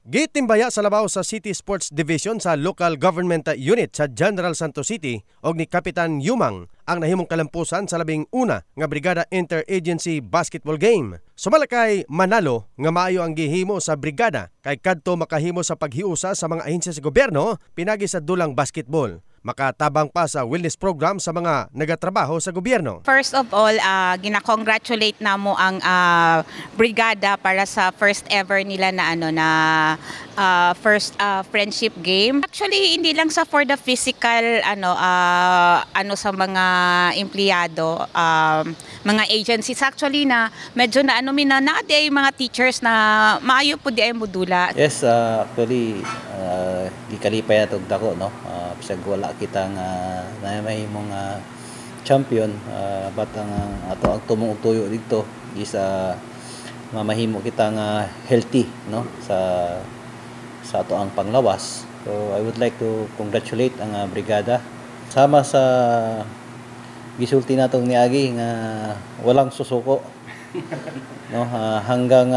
Gitimbaya sa labaw sa City Sports Division sa Local Government Unit sa General Santos City og ni Kapitan Yumang ang nahimong kalampusan sa labing una nga Brigada Interagency Basketball Game. Sumalakay manalo nga maayo ang gihimo sa brigada kay kadto makahimo sa paghiusa sa mga ahensya sa gobyerno pinagi sa dulang basketball. Makatabang pa sa wellness program sa mga nagatrabaho sa gobyerno. First of all, gina-congratulate na mo ang brigada para sa first ever nila na first friendship game. Actually, hindi lang sa for the physical sa mga empleyado, mga agencies actually na medyo na ay mga teachers na maayo po di ay modula. Yes, actually gikalipay na dako no. Bisag wala kitang mahimong champion but ang ato ang tumong tuyo dito is mamahimo kitang healthy no sa ato ang panglawas. So I would like to congratulate ang brigada sama sa gisulti natong niagi nga walang susuko no hanggang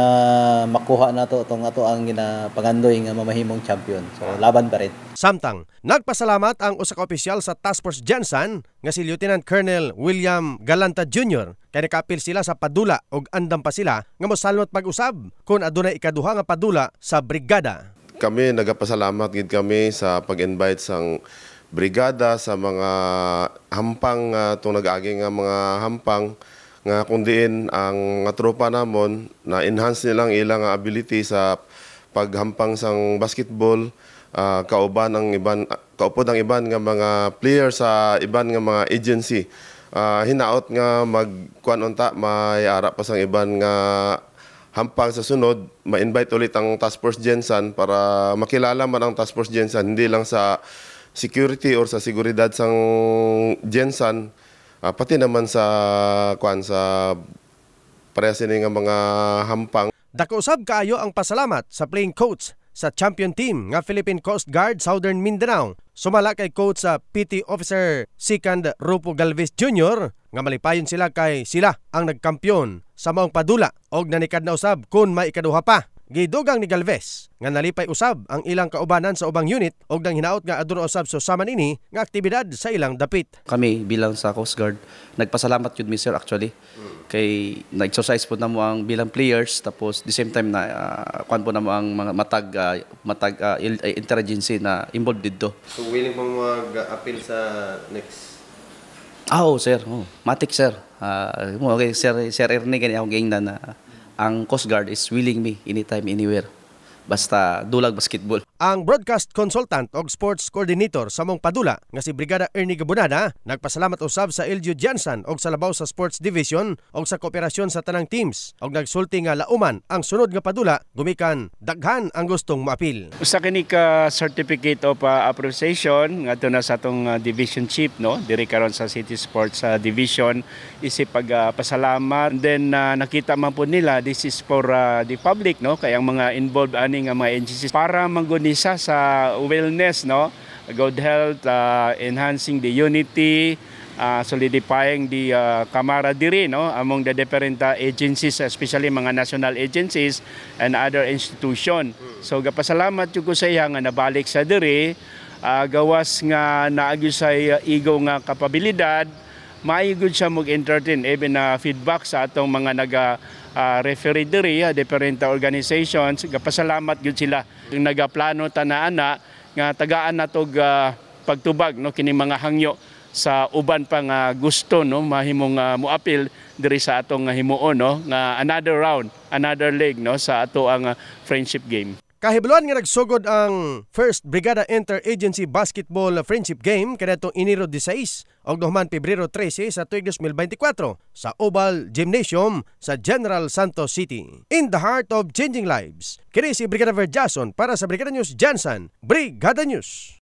makuha nato itong ato ang ginapangandoy nga mamahimong champion. So laban pa rin. Samtang nagpasalamat ang usa ka opisyal sa Task Force Jansan nga si Lieutenant Colonel William Galanta Jr. kay nakaapil sila sa padula ug andam pa sila nga mosalmot pag-usab kung adunay ikaduha nga padula sa brigada. Kami nagapasalamat gid kami sa pag-invite sang brigada sa mga hampang itong nag-agi nga mga hampang nga kundiin ang tropa namon na enhance nilang ilang ability sa paghampang sang basketball, kaupod ang iban nga mga players sa iban nga mga agency. Hinaot nga magkuan unta may ara pa sang iban nga hampang sa sunod, ma-invite ulit ang Task Force Jansan para makilala man ang Task Force Jansan hindi lang sa security or sa seguridad sang Jansan, pati naman sa parehas nga mga hampang. Dako usab kaayo ang pasalamat sa playing coach sa champion team nga Philippine Coast Guard Southern Mindanao. Sumala kay coach sa PT Officer Second Rupo Galvez Jr. nga malipayon sila kay sila ang nagkampiyon sa maong padula og nanikad na usab kun may ikaduha pa. Gidugang ni Galvez nga nalipay usab ang ilang kaubanan sa ubang unit og nang hinaot nga aduna usab so saman ini nga aktibidad sa ilang dapit. Kami bilang sa Coast Guard nagpasalamat yun Mr. actually kay nag-exercise po namo ang bilang players tapos the same time na kuan po namo ang mga matag interagency na involved dito. So willing pong mag-appeal sa next? Sir. Matik sir. Okay, Sir Ernie gani ako giingnan na ang Coast Guard is willing me anytime, anywhere. Basta dulag basketball. Ang broadcast consultant o sports coordinator sa mong padula nga si Brigada Ernie Gabunada nagpasalamat usab sa LGU Jansan og sa labaw sa sports division og sa kooperasyon sa tanang teams og nagsulti nga lauman ang sunod nga padula gumikan daghan ang gustong maapil. Usa kini ka certificate of appreciation ngadto na sa atong division chief no diri karon sa City Sports Division isip pasalamat. Then nakita man po nila this is for the public no kay ang mga involved ani nga mga agencies para manggunisa sa wellness no good health, enhancing the unity, solidifying the camaraderie no among the different agencies, especially mga national agencies and other institution. So gapasalamat jud ko sa iya nga nabalik sa diri gawas nga naagyo sa igo nga kapabilidad maayod siya mag-entertain even na feedback sa atong mga referee diri different organizations. Gapasalamat gyud sila yung nagaplano tanaana nga tagaan natog pagtubag no kini mga hangyo sa uban pa nga gusto no mahimong moapil diri sa atong himuon no nga another round, another leg no sa ato ang friendship game. Kahibluan nga nagsugod ang First Brigada Interagency Basketball Friendship Game kadtong Enero 16 og duhuman Pebrero 13 sa tuig 2024 sa Oval Gymnasium sa General Santos City. In the heart of changing lives, kini si Brigada Verjason para sa Brigada News Jansan, Brigada News.